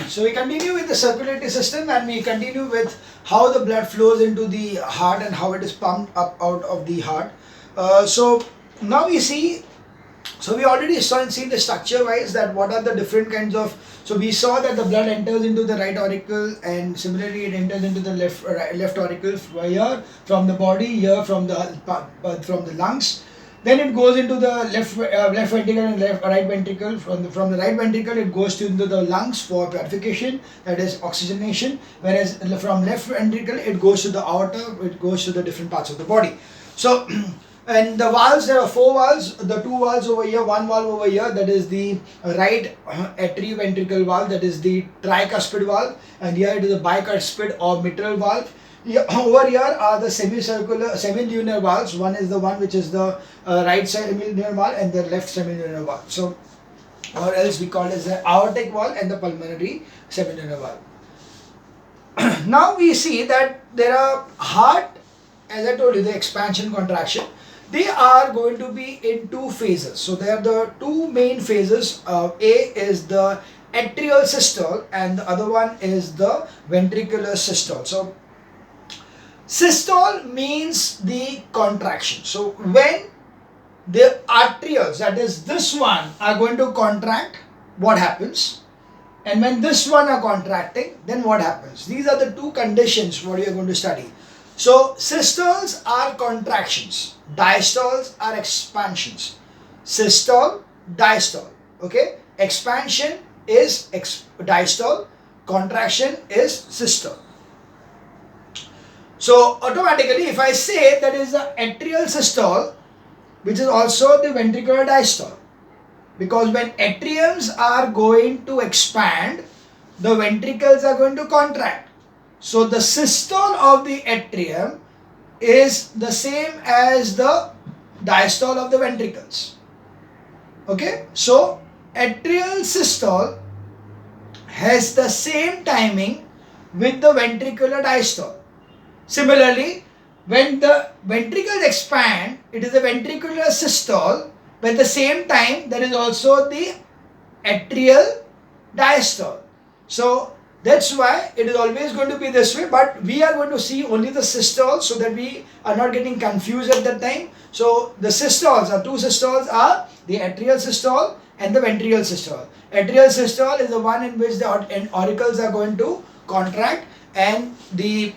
So we continue with the circulatory system, and we continue with how the blood flows into the heart and how it is pumped up out of the heart. So now we see, so we already seen the structure wise that what are the different kinds of, so we saw that the blood enters into the right auricle, and similarly it enters into the left auricle here from the body, here from the lungs. Then it goes into the left ventricle and right ventricle. From the right ventricle, it goes into the lungs for purification, that is oxygenation. Whereas from left ventricle, it goes to the aorta. It goes to the different parts of the body. So, and the valves, there are four valves. The two valves over here, one valve over here, that is the right atrioventricular valve, that is the tricuspid valve, and here it is a bicuspid or mitral valve. Yeah, over here are the semilunar valves. One is the one which is the right semilunar valve and the left semilunar valve. So, or else we call it as the aortic valve and the pulmonary semilunar valve. Now we see that there are heart, as I told you, the expansion contraction. They are going to be in two phases. So there are the two main phases. A is the atrial systole and the other one is the ventricular systole. So systole means the contraction. So when the arterioles, that is this one, are going to contract, what happens? And when this one are contracting, then what happens? These are the two conditions what you are going to study. So systoles are contractions, diastoles are expansions. Systole, diastole. Okay, expansion is diastole, contraction is systole. So automatically, if I say that is the atrial systole, which is also the ventricular diastole, because when atriums are going to expand, the ventricles are going to contract. So the systole of the atrium is the same as the diastole of the ventricles. Okay, so atrial systole has the same timing with the ventricular diastole. Similarly, when the ventricles expand, it is a ventricular systole, but at the same time there is also the atrial diastole. So that's why it is always going to be this way, but we are going to see only the systole so that we are not getting confused at that time. So the systoles are two systoles are the atrial systole and the ventricular systole. Atrial systole is the one in which the auricles are going to contract and the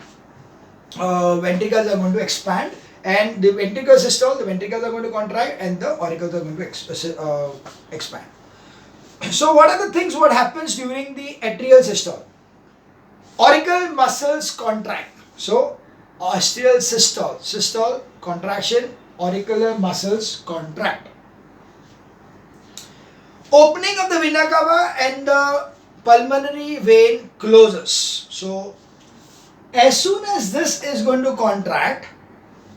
ventricles are going to expand, and the ventricular systole, the ventricles are going to contract and the auricles are going to expand. So what are the things what happens during the atrial systole? Auricle muscles contract. So atrial systole contraction, auricular muscles contract. Opening of the vena cava and the pulmonary vein closes. So as soon as this is going to contract,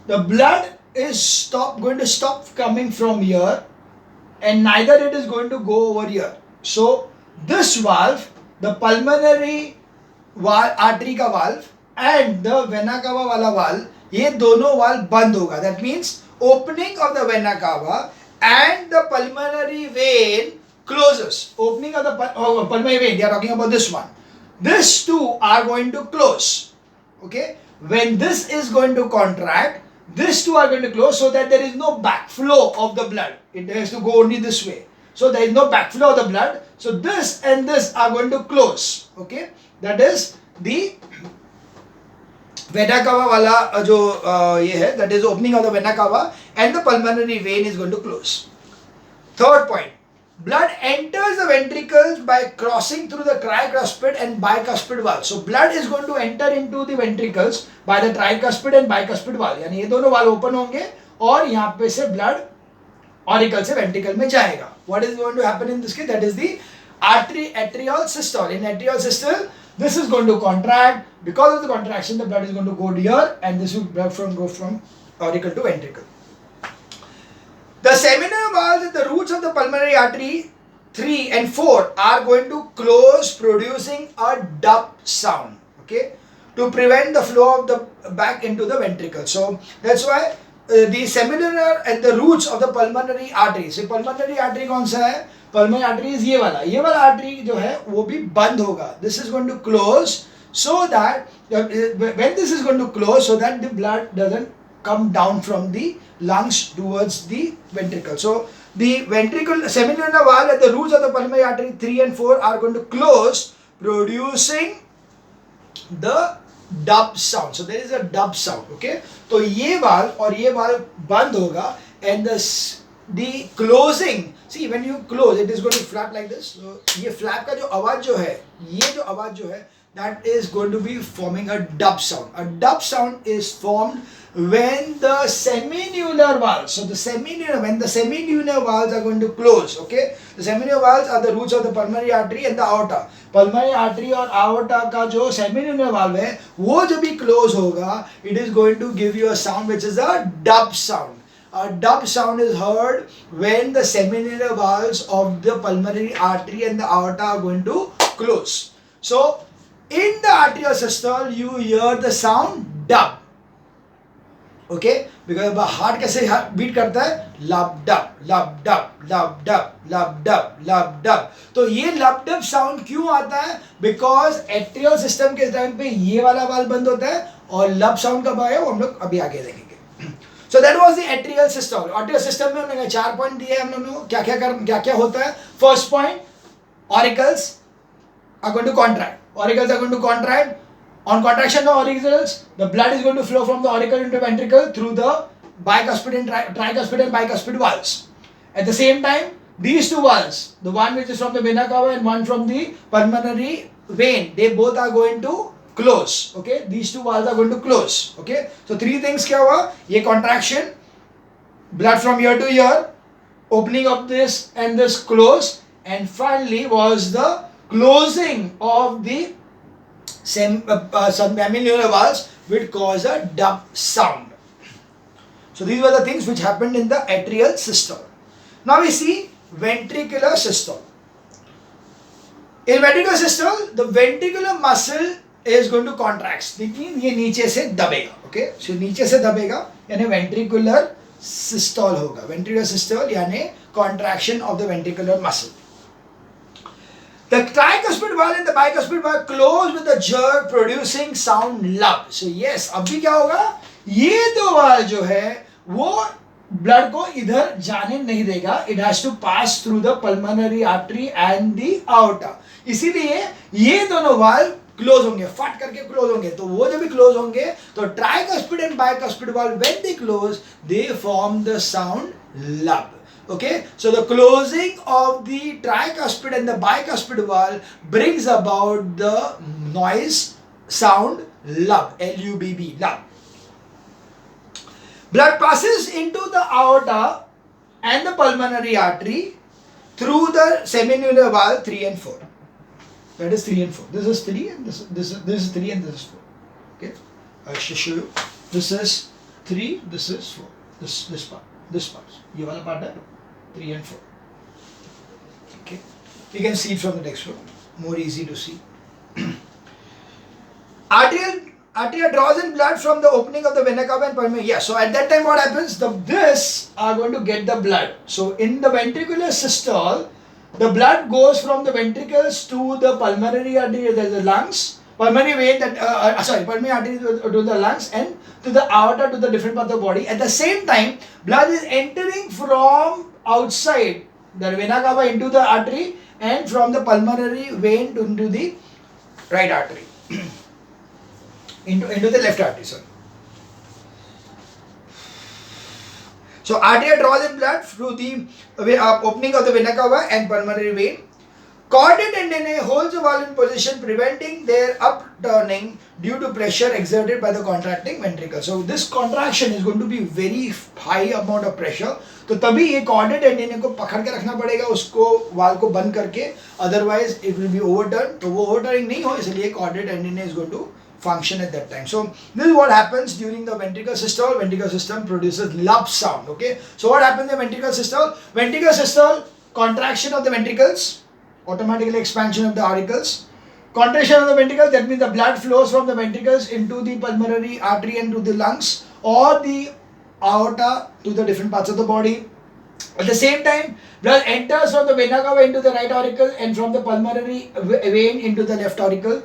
the blood is going to stop coming from here, and neither it is going to go over here. So this valve, the pulmonary artery का valve and the vena cava वाला valve, ये दोनों valve बंद होगा. That means opening of the vena cava and the pulmonary vein closes. Opening of the pulmonary vein, they are talking about this one. These two are going to close. Okay, when this is going to contract, these two are going to close so that there is no backflow of the blood. It has to go only this way. So there is no backflow of the blood. So this and this are going to close. Okay, that is the vena cava wala jo ye hai, that is opening of the vena cava, and the pulmonary vein is going to close. Third point. Blood enters the ventricles by crossing through the tricuspid and bicuspid valve. So blood is going to enter into the ventricles by the tricuspid and bicuspid valve. यानी ये दोनों valve open होंगे और यहाँ पे से blood auricle से ventricle में जाएगा. What is going to happen in this case? That is the atrial systole. In atrial systole, this is going to contract. Because of the contraction, the blood is going to go here, and this will go from auricle to ventricle. The semilunar valves at the roots of the pulmonary artery 3 and 4 are going to close, producing a dub sound, okay, to prevent the flow of the back into the ventricle. So that's why the semilunar and the roots of the pulmonary artery. So pulmonary artery कौन सा है? Pulmonary artery is ये वाला artery जो है वो भी बंद होगा. This is going to close so that when this is going to close so that the blood doesn't come down from the lungs towards the ventricle. So the ventricle semilunar valve at the roots of the pulmonary artery 3 and 4 are going to close, producing the dub sound. So there is a dub sound. Okay, तो ये valve और ये valve बंद होगा, and the closing, see when you close it is going to flap like this. So ये flap का जो आवाज जो है, ये जो आवाज जो है, that is going to be forming a dub sound. A dub sound is formed when the semilunar valves, so when the semilunar valves are going to close. Okay, the semilunar valves are the roots of the pulmonary artery and the aorta. Pulmonary artery और aorta का जो semilunar valve है वो जब भी close होगा, it is going to give you a sound which is a dub sound. A dub sound is heard when the semilunar valves of the pulmonary artery and the aorta are going to close. So in the arterial systole you hear the sound dub. Okay, because heart कैसे beat करता है? लब dub लब dub लब dub लब dub लब dub. तो ये लब डब साउंड क्यों आता है? बिकॉज एट्रियल सिस्टम के टाइम पे ये वाला वाल्व बंद होता है और लब साउंड कब आया वो हम लोग अभी आगे देखेंगे. So that was the atrial system. Atrial system में हमने 4 पॉइंट दिए हम लोगों को. क्या क्या होता है? First point, auricles are going to contract. Auricles are going to contract. On contraction of auricles, the blood is going to flow from the auricle into ventricle through the bicuspid and tricuspid and bicuspid valves. At the same time, these two valves, the one which is from the vena cava and one from the pulmonary vein, they both are going to close. Okay, these two valves are going to close. Okay, so 3 things क्या हुआ? ये contraction, blood from ear to ear, opening of this and this close, and finally was the closing of the semilunar valves which cause a dub sound. So these were the things which happened in the atrial systole. Now we see ventricular systole. In ventricular systole, the ventricular muscle is going to contract. It means ये नीचे से दबेगा. Okay, so नीचे से दबेगा यानी ventricular systole होगा. Ventricular systole यानी contraction of the ventricular muscle. The tricuspid valve and the bicuspid valve close with a jerk, producing sound lub. So yes, अभी क्या होगा? ये दो valve जो है वो blood को इधर जाने नहीं देगा. It has to pass through the pulmonary artery and the aorta. इसीलिए ये दोनों valve क्लोज होंगे, फट करके क्लोज होंगे. तो वो जब भी क्लोज होंगे तो tricuspid and bicuspid valve when they close they form the sound लब. Okay, so the closing of the tricuspid and the bicuspid valve brings about the noise sound lub, L-U-B-B, lub. Blood passes into the aorta and the pulmonary artery through the semilunar valve 3 and 4. That is 3 and 4. This is 3 and this is 3 and this is 4. Okay, I should show you. This is 3, this is 4. This part. ये वाला part है 3 and 4. Okay, you can see it from the textbook. More easy to see. Arteria draws in blood from the opening of the vena cava and pulmonary. Yeah, so at that time what happens? This are going to get the blood. So in the ventricular systole, the blood goes from the ventricles to the pulmonary artery, the lungs, pulmonary vein, pulmonary artery to the lungs, and to the aorta, to the different part of the body. At the same time, blood is entering from outside the vena cava into the artery and from the pulmonary vein into the right artery, into the left artery. Sorry. So arteria draws in blood through the opening of the vena cava and pulmonary vein. Chordate tendineae holds the valve in position, preventing their upturning due to pressure exerted by the contracting ventricle. So this contraction is going to be very high amount of pressure. तो तभी ये chordate tendineae को पकड़ के रखना पड़ेगा, उसको valve को बंद करके, otherwise it will be overturned. तो वो overturning नहीं हो, इसलिए chordate tendineae is going to function at that time. So this is what happens during the ventricular systole. Ventricular system produces lub sound. Okay, so what happens in the ventricular systole? Ventricular systole, contraction of the ventricles, automatically expansion of the auricles. Contraction of the ventricles, that means the blood flows from the ventricles into the pulmonary artery and to the lungs, or the aorta to the different parts of the body. At the same time, blood enters from the vena cava into the right auricle and from the pulmonary vein into the left auricle.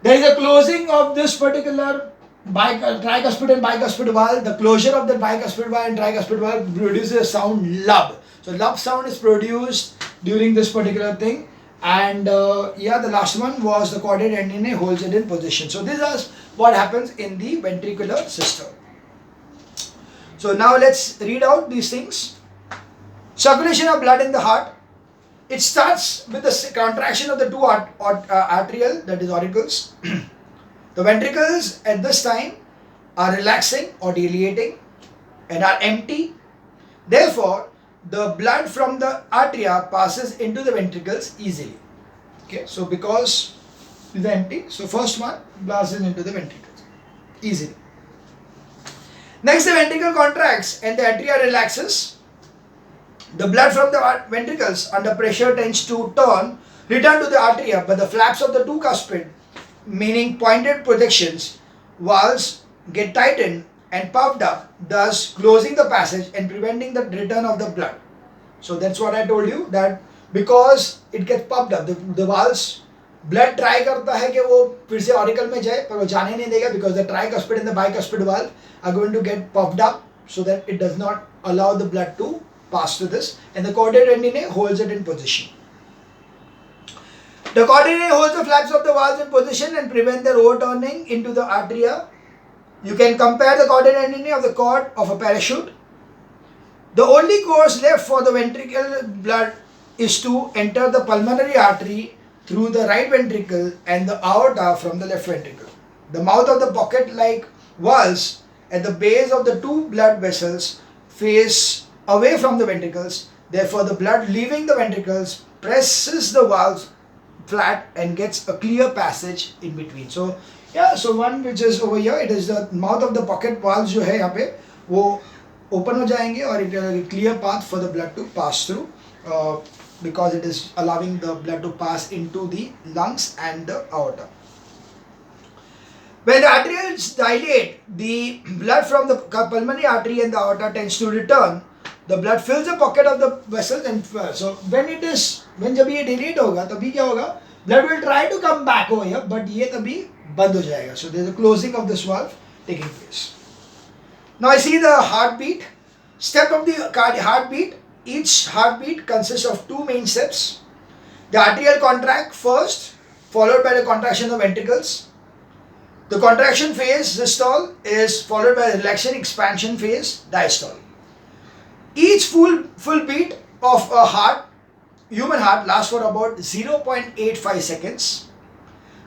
There is a closing of this particular tricuspid and bicuspid valve. The closure of the bicuspid valve and tricuspid valve produces a sound lub. So lub sound is produced during this particular thing. And the last one was the caudate tendinae holds it in position. So this is what happens in the ventricular system. So now let's read out these things. Circulation of blood in the heart. It starts with the contraction of the two arterial, that is auricles. The ventricles at this time are relaxing or dilating and are empty. Therefore, the blood from the atria passes into the ventricles easily. Okay, so because it is empty, so first one passes into the ventricles easily. Next, the ventricle contracts and the atria relaxes. The blood from the ventricles under pressure tends to return to the atria, but the flaps of the two cuspid, meaning pointed projections, valves get tightened and puffed up, thus closing the passage and preventing the return of the blood. So that's what I told you, that because it gets puffed up, the valves, blood try करता है कि वो फिर से auricle में जाए, पर वो जाने नहीं देगा, because the tricuspid and the bicuspid valve are going to get puffed up so that it does not allow the blood to pass to this, and the caudate tendinae holds it in position. The caudate tendinae holds the flaps of the valves in position and prevent their overturning into the atria. You can compare the caudate tendinae of the cord of a parachute. The only course left for the ventricular blood is to enter the pulmonary artery through the right ventricle and the aorta from the left ventricle. The mouth of the pocket-like valves at the base of the two blood vessels face away from the ventricles. Therefore, the blood leaving the ventricles presses the valves flat and gets a clear passage in between. So so one which is over here, it is the mouth of the pocket valves जो है यहाँ पे वो open हो जाएंगे और it is a clear path for the blood to pass through because it is allowing the blood to pass into the lungs and the aorta. When the arteries dilate, the blood from the pulmonary artery and the aorta tends to return. The blood fills the pocket of the vessels and so when जब ये dilate होगा तभी क्या होगा? Blood will try to come back over here, but ये तभी बंद हो जाएगा. So there is a closing of this valve taking place. Now I see the heartbeat. Step of the heartbeat. Each heartbeat consists of two main steps. The arterial contract first, followed by the contraction of ventricles. The contraction phase, systole, is followed by the relaxation expansion phase, diastole. Each full beat of a human heart lasts for about 0.85 seconds.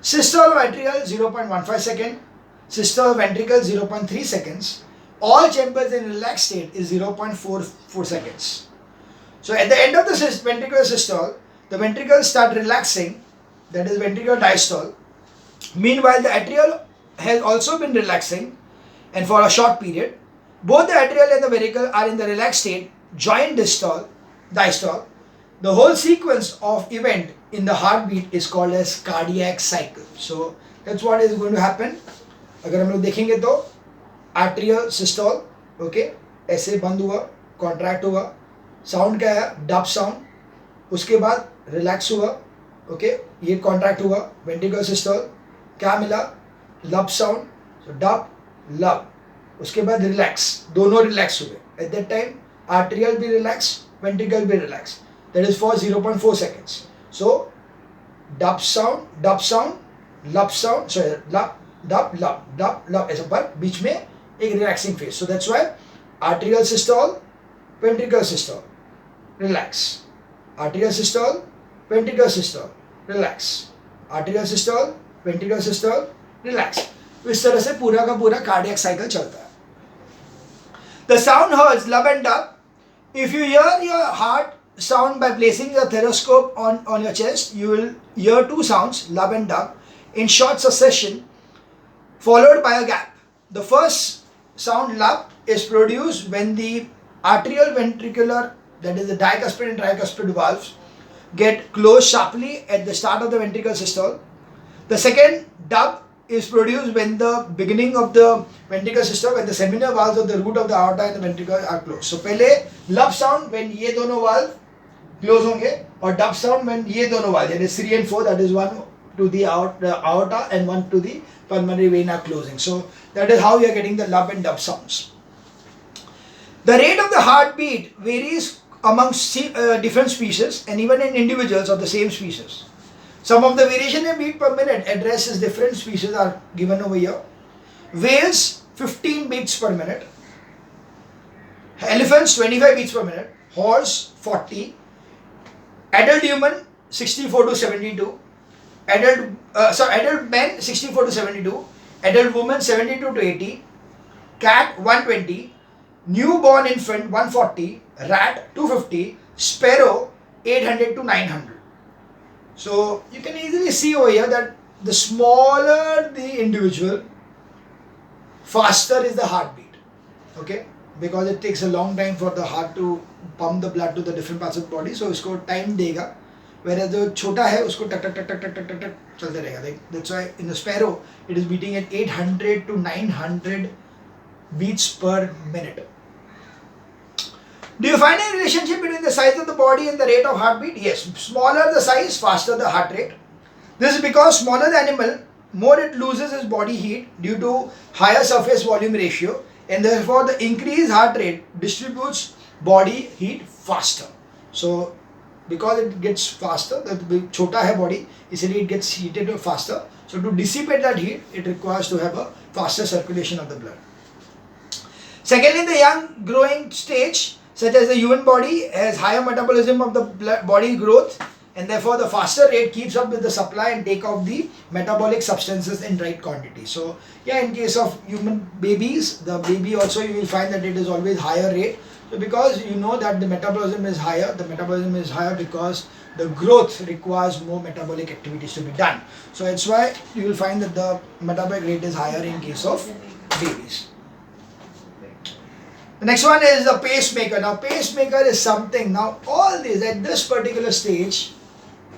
Systole of atrial 0.15 second. Systole of ventricle 0.3 seconds. All chambers in relaxed state is 0.44 seconds. So at the end of the ventricular systole, the ventricles start relaxing, that is ventricular diastole. Meanwhile, the atrial has also been relaxing and for a short period. Both the atrial and the ventricle are in the relaxed state, joint diastole. The whole sequence of event in the heartbeat is called as cardiac cycle. So that's what is going to happen. अगर हम लोग देखेंगे तो atrial systole, okay, ऐसे बंद हुआ, contract हुआ, sound क्या है? Dub sound. उसके बाद relax हुआ, okay, ये contract हुआ, ventricular systole, क्या मिला? Lub sound. So dub, lub. उसके बाद relax, दोनों relax हुए. At that time, arterial भी relax, ventricle भी relax. That is for 0.4 seconds. So dub sound, lub sound, sorry, lub, ऐसा पर बीच में एक relaxing phase. So that's why arterial systole, ventricular systole, relax. Arterial systole, ventricular systole, relax. Arterial systole, ventricular systole, relax. इस तरह से पूरा का पूरा cardiac cycle चलता है. The sound heard, lub and dub. If you hear your heart sound by placing the stethoscope on your chest, you will hear two sounds, lub and dub, in short succession, followed by a gap. The first sound, lub, is produced when the arterial ventricular, that is the dicuspid and tricuspid valves, get closed sharply at the start of the ventricular systole. The second, dub, is produced when the beginning of the ventricular system, when the seminal valves of the root of the aorta and the ventricle are closed. So पहले लब sound when ये दोनों valve close होंगे और dub sound when ये दोनों valve यानी 3 and 4, that is one to the aorta and one to the pulmonary vein are closing. So that is how you are getting the lub and dub sounds. The rate of the heartbeat varies amongst different species and even in individuals of the same species. Some of the variation in beat per minute addresses different species are given over here. Whales 15 beats per minute, elephants 25 beats per minute, horse 40, adult human 64 to 72, adult men 64 to 72, adult woman 72 to 80, cat 120, newborn infant 140, rat 250, sparrow 800 to 900. So you can easily see over here that the smaller the individual, faster is the heartbeat. Okay, because it takes a long time for the heart to pump the blood to the different parts of the body, so उसको time देगा. Whereas जो छोटा है उसको टक टक टक टक टक टक टक टक चलते रहेगा. That's why in the sparrow it is beating at 800 to 900 beats per minute. Do you find a relationship between the size of the body and the rate of heartbeat? Yes. Smaller the size, faster the heart rate. This is because smaller the animal, more it loses its body heat due to higher surface volume ratio, and therefore the increased heart rate distributes body heat faster. So because it gets faster, the chota hai body, इसलिए it gets heated faster. So to dissipate that heat, it requires to have a faster circulation of the blood. Secondly, the young growing stage, such as the human body, has higher metabolism of the body growth, and therefore the faster rate keeps up with the supply and take of the metabolic substances in right quantity. So yeah, in case of human babies, the baby also you will find that it is always higher rate. So because you know that the metabolism is higher because the growth requires more metabolic activities to be done. So that's why you will find that the metabolic rate is higher in case of babies. The next one is the pacemaker. Now pacemaker is something, now all these at this particular stage,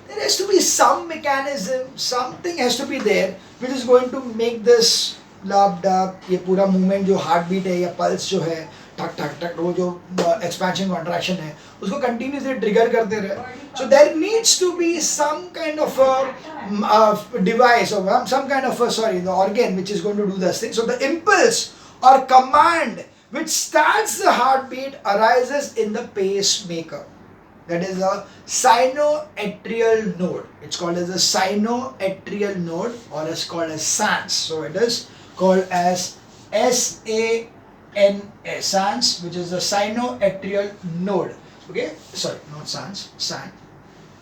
there has to be some mechanism, something has to be there which is going to make this lab dub, ये पूरा movement जो heartbeat है या pulse जो है ठक ठक ठक वो जो expansion contraction है उसको continuously trigger करते रहे. So there needs to be some kind of a device or some kind of the organ which is going to do this thing. So the impulse or command which starts the heartbeat arises in the pacemaker. That is a sinoatrial node. It's called as a sinoatrial node or is called as SANS. So it is called as SANS, SANS, which is the sinoatrial node. Okay, sorry, not SANS, SAN,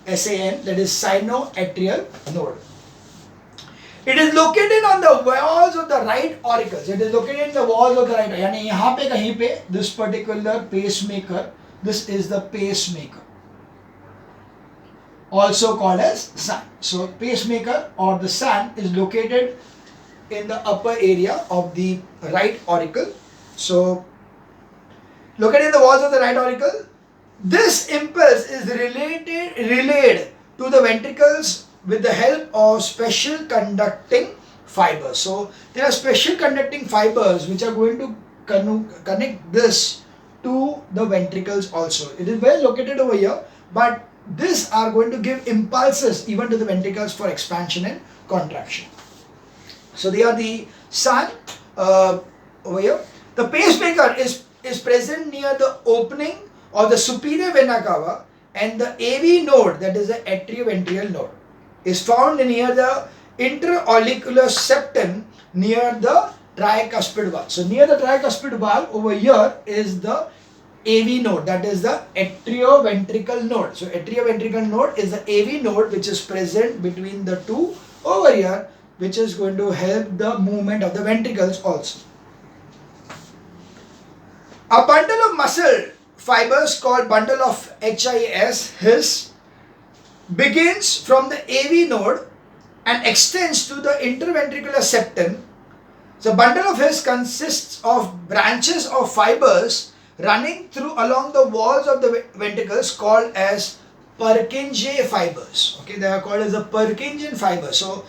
SAN, that is sinoatrial node. It is located on the walls of the right auricles. It is located in the walls of the right. यानी यहाँ पे कहीं पे this particular pacemaker, this is the pacemaker, also called as SAN. So pacemaker or the SAN is located in the upper area of the right auricle. So located in the walls of the right auricle, this impulse is relayed to the ventricles with the help of special conducting fibers. So there are special conducting fibers which are going to connect this to the ventricles also. It is well located over here, but these are going to give impulses even to the ventricles for expansion and contraction. So they are the SAN over here. The pacemaker is present near the opening of the superior vena cava, and the AV node, that is the atrioventrial node, is found near the interauricular septum near the tricuspid valve. So near the tricuspid valve over here is the AV node, that is the atrioventrical node. So atrioventrical node is the AV node which is present between the two over here, which is going to help the movement of the ventricles also. A bundle of muscle fibers called bundle of HIS begins from the AV node and extends to the interventricular septum. The bundle of His consists of branches of fibers running through along the walls of the ventricles called as Purkinje fibers. Okay, they are called as the Purkinje fibers. So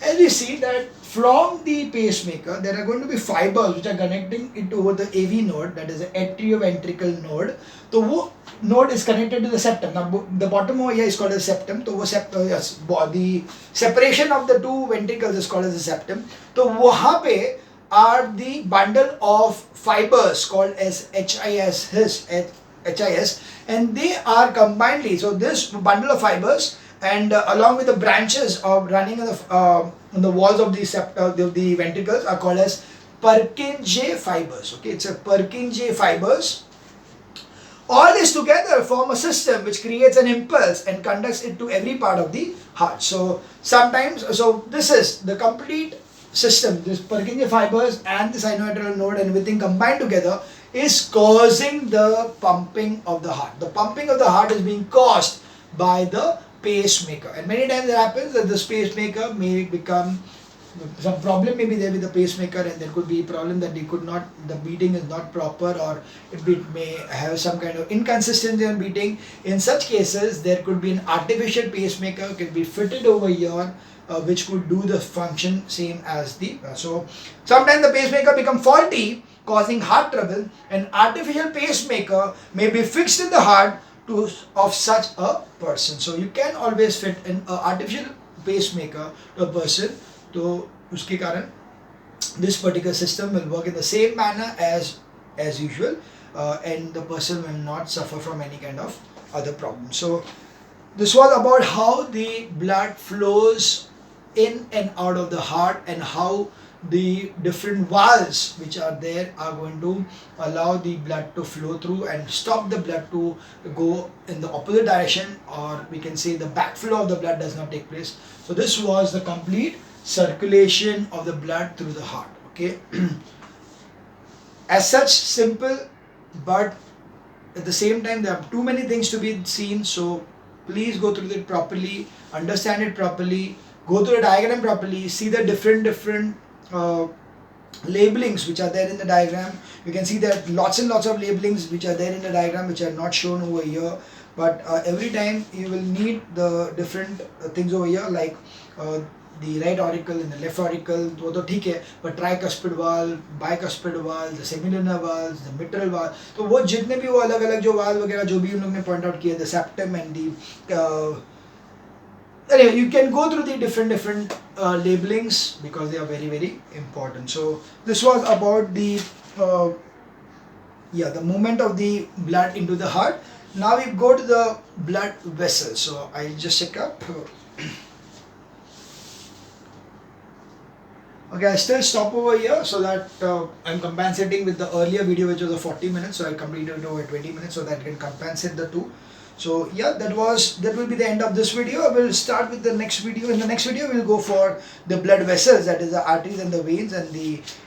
as we see that from the pacemaker, there are going to be fibers which are connecting it over the AV node, that is the atrioventricle node. So वो node is connected to the septum. Now the bottom over here is called as septum. So वो yes, the separation of the two ventricles is called as the septum. So वहाँ पे are the bundle of fibers called as HIS, and they are combinedly. So this bundle of fibers and along with the branches of running on the walls of the ventricles are called as Purkinje fibers. Okay, it's a Purkinje fibers. All this together form a system which creates an impulse and conducts it to every part of the heart. So this is the complete system. This Purkinje fibers and the sinoatrial node and everything combined together is causing the pumping of the heart. The pumping of the heart is being caused by the pacemaker, and many times it happens that this pacemaker may become some problem may be there with the pacemaker, and there could be a problem that the beating is not proper, or it may have some kind of inconsistency in beating. In such cases, there could be an artificial pacemaker can be fitted over here, which could do the function same as the so sometimes the pacemaker become faulty, causing heart trouble. An artificial pacemaker may be fixed in the heart of such a person. So you can always fit an artificial pacemaker to a person. तो उसके कारण this particular system will work in the same manner as usual, and the person will not suffer from any kind of other problem. So this was about how the blood flows in and out of the heart, and how the different valves which are there are going to allow the blood to flow through and stop the blood to go in the opposite direction, or we can say the backflow of the blood does not take place. So this was the complete circulation of the blood through the heart. Okay. As such, simple, but at the same time there are too many things to be seen. So please go through it properly, understand it properly, go through the diagram properly, see the different labelings which are there in the diagram. You can see that lots and lots of labelings which are there in the diagram which are not shown over here, but every time you will need the different things over here, like the right auricle and the left auricle, वो तो ठीक है, but tricuspid valve, bicuspid valve, the semilunar valves, the mitral valve, तो वो जितने भी वो अलग अलग जो valve वगैरह जो भी उन लोगों ने point out किया, the septum and the anyway, you can go through the different labelings because they are very important. So this was about the the movement of the blood into the heart. Now we go to the blood vessels. So I'll just check up. Okay, I still stop over here so that I'm compensating with the earlier video which was a 40 minutes, so I completed it over 20 minutes so that I can compensate the two. So yeah, that will be the end of this video. I will start with the next video. In the next video, we'll go for the blood vessels, that is the arteries and the veins, and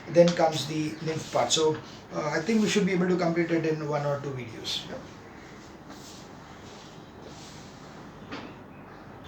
then comes the lymph part. So I think we should be able to complete it in 1 or 2 videos. Yeah.